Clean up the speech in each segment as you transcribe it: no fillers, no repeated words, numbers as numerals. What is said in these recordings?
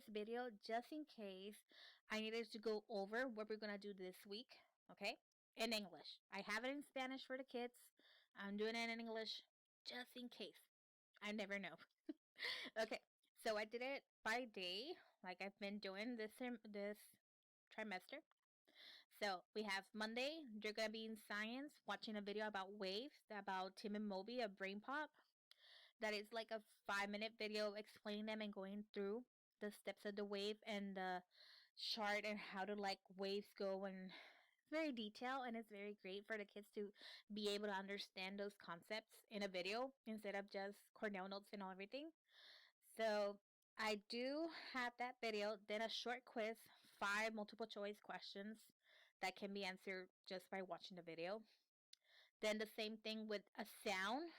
this video just in case I needed to go over what we're gonna do this week, okay? In English. I have it in Spanish for the kids. I'm doing it in English just in case. I never know. Okay, so I did it by day, like I've been doing this trimester. So we have Monday, they're gonna be in science, watching a video about waves, about Tim and Moby of Brain Pop. That is like a 5-minute video explaining them and going through the steps of the wave and the chart and how to like waves go, and it's very detailed and it's very great for the kids to be able to understand those concepts in a video instead of just Cornell notes and all everything. So I do have that video, then a short quiz, 5 multiple choice questions that can be answered just by watching the video. Then the same thing with a sound,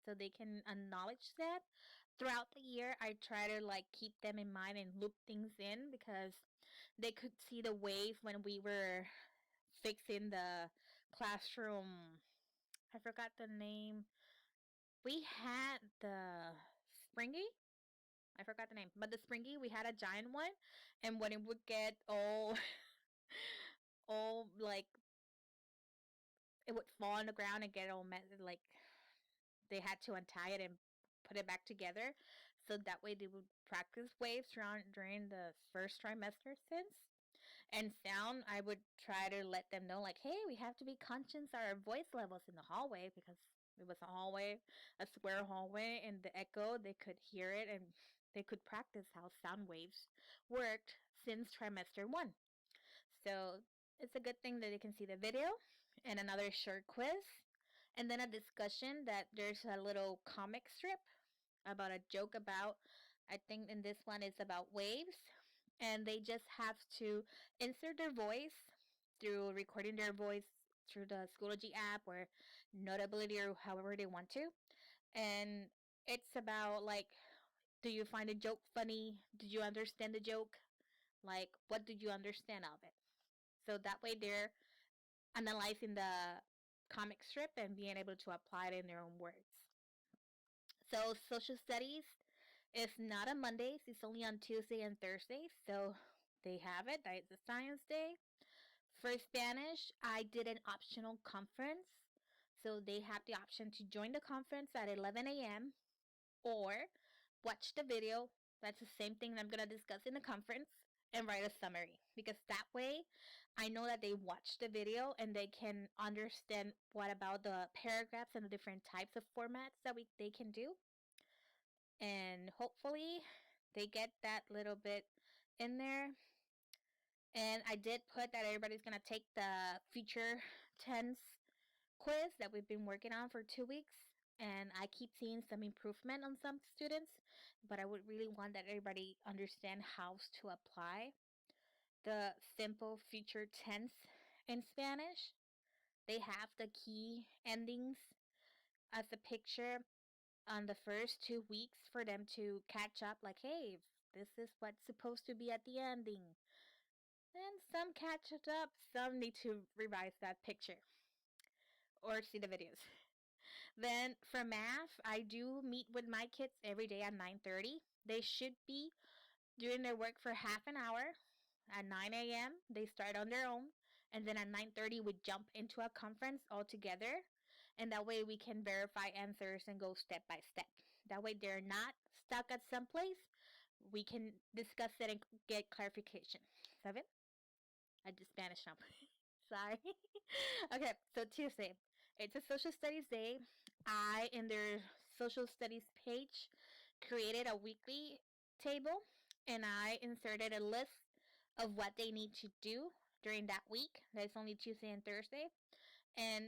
so they can acknowledge that. Throughout the year, I try to like keep them in mind and loop things in because they could see the wave when we were fixing the classroom. I forgot the name. We had the Springy. I forgot the name, but the Springy, we had a giant one, and when it would get all, all like, it would fall on the ground and get all like they had to untie it and put it back together, so that way they would practice waves during the first trimester since. And sound, I would try to let them know like, hey, we have to be conscious of our voice levels in the hallway because it was a hallway, a square hallway, and the echo, they could hear it and they could practice how sound waves worked since trimester 1. So it's a good thing that they can see the video and another short quiz and then a discussion that there's a little comic strip about a joke about, I think in this one it's about waves, and they just have to insert their voice through recording their voice through the Schoology app or Notability or however they want to. And it's about like, do you find a joke funny? Did you understand the joke? Like, what did you understand of it? So that way they're analyzing the comic strip and being able to apply it in their own words. So social studies is not on Mondays, it's only on Tuesday and Thursday. So they have it. That is a science day. For Spanish, I did an optional conference. So they have the option to join the conference at 11 a.m. or watch the video. That's the same thing that I'm going to discuss in the conference and write a summary. Because that way, I know that they watched the video and they can understand what about the paragraphs and the different types of formats that they can do. And hopefully, they get that little bit in there. And I did put that everybody's going to take the future tense quiz that we've been working on for 2 weeks. And I keep seeing some improvement on some students, but I would really want that everybody understand how to apply the simple future tense in Spanish. They have the key endings as a picture on the first 2 weeks for them to catch up, like, hey, this is what's supposed to be at the ending. And some catch it up, some need to revise that picture or see the videos. Then for math, I do meet with my kids every day at 9:30. They should be doing their work for half an hour. At 9 a.m., they start on their own. And then at 9:30, we jump into a conference all together. And that way we can verify answers and go step by step. That way they're not stuck at some place. We can discuss it and get clarification. ¿Saben? I did Spanish now. Sorry. Okay, so Tuesday. It's a social studies day. I, in their social studies page, created a weekly table and I inserted a list of what they need to do during that week. That's only Tuesday and Thursday. And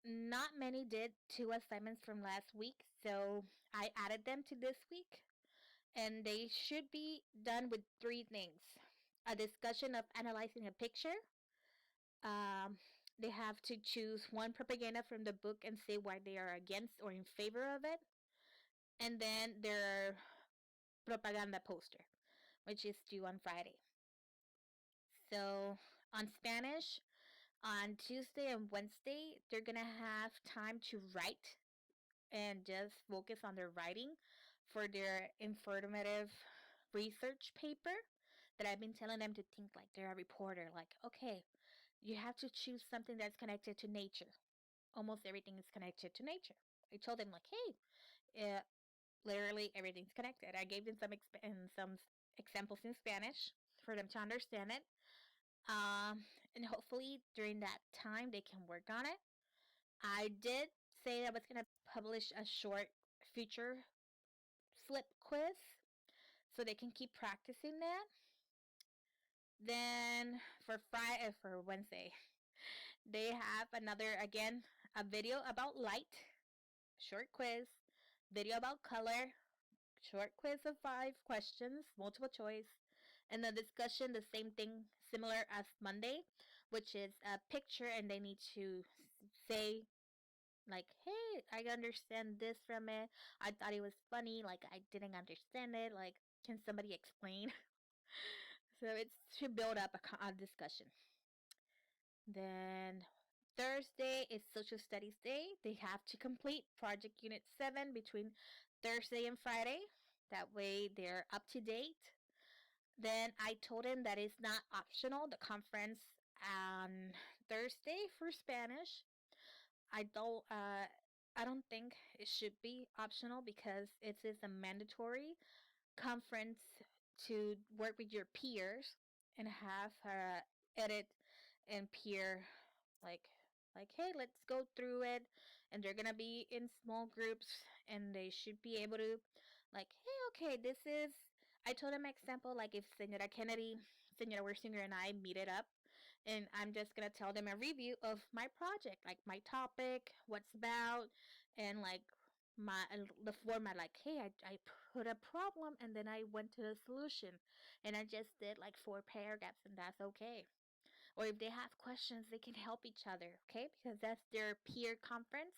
not many did 2 assignments from last week, so I added them to this week. And they should be done with 3 things: a discussion of analyzing a picture. Um, they have to choose one propaganda from the book and say why they are against or in favor of it. And then their propaganda poster, which is due on Friday. So on Spanish, on Tuesday and Wednesday, they're going to have time to write and just focus on their writing for their informative research paper that I've been telling them to think like they're a reporter. Like, okay, you have to choose something that's connected to nature. Almost everything is connected to nature. I told them like, hey, literally everything's connected. I gave them some examples in Spanish for them to understand it. And hopefully during that time they can work on it. I did say I was gonna publish a short future flip quiz so they can keep practicing that. Then for Wednesday, they have another again a video about light, short quiz, video about color, short quiz of 5 questions, multiple choice, and the discussion the same thing similar as Monday, which is a picture and they need to say like, hey, I understand this from it. I thought it was funny. Like, I didn't understand it. Like, can somebody explain? So it's to build up a discussion. Then Thursday is Social Studies Day. They have to complete Project Unit 7 between Thursday and Friday. That way they're up to date. Then I told him that it's not optional, the conference on Thursday for Spanish. I don't uh I don't think it should be optional because it is a mandatory conference to work with your peers and have edit and peer like hey, let's go through it, and they're gonna be in small groups and they should be able to like, hey, okay, this is, I told them example like if Senora Kennedy, Senora Wersinger and I meet it up, and I'm just gonna tell them a review of my project, like my topic, what's about, and like my the format. Like, hey, I put a problem and then I went to the solution, and I just did like 4 paragraphs, and that's okay. Or if they have questions, they can help each other, okay? Because that's their peer conference.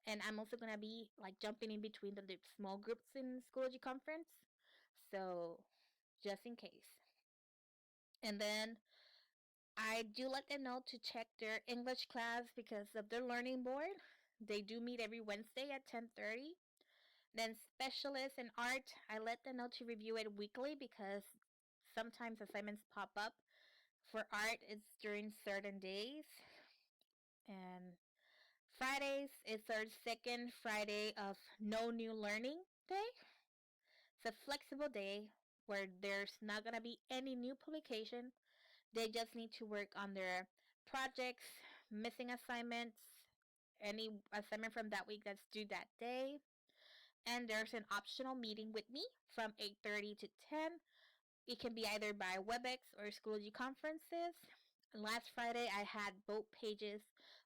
And I'm also gonna be like jumping in between the small groups in Schoology conference, so just in case. And then I do let them know to check their English class because of their learning board. They do meet every Wednesday at 10:30. Then specialists in art, I let them know to review it weekly because sometimes assignments pop up. For art, it's during certain days. And Fridays is our second Friday of No New Learning Day. It's a flexible day where there's not going to be any new publication. They just need to work on their projects, missing assignments, any assignment from that week that's due that day. And there's an optional meeting with me from 8:30 to 10. It can be either by WebEx or Schoology conferences. Last Friday, I had both pages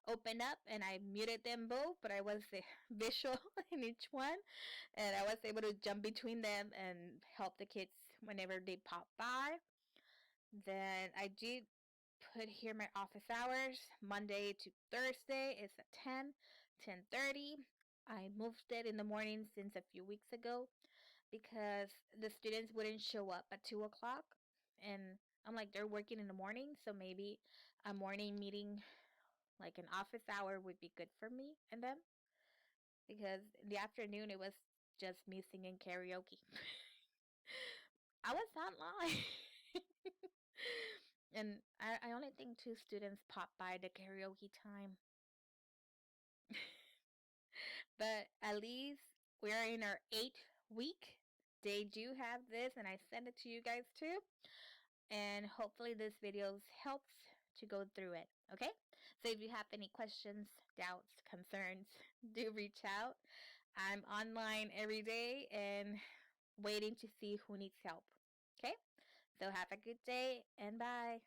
open up and I muted them both, but I was visual in each one, and I was able to jump between them and help the kids whenever they pop by. Then I did put here my office hours. Monday to Thursday is at 10:30. I moved it in the morning since a few weeks ago because the students wouldn't show up at 2 o'clock. And I'm like, they're working in the morning, so maybe a morning meeting, like an office hour, would be good for me and them. Because in the afternoon, it was just me singing karaoke. I was not lying. And I only think 2 students popped by the karaoke time. But at least we're in our 8th week. They do have this, and I send it to you guys too. And hopefully this video helps to go through it. Okay? So if you have any questions, doubts, concerns, do reach out. I'm online every day and waiting to see who needs help. Okay? So have a good day and bye.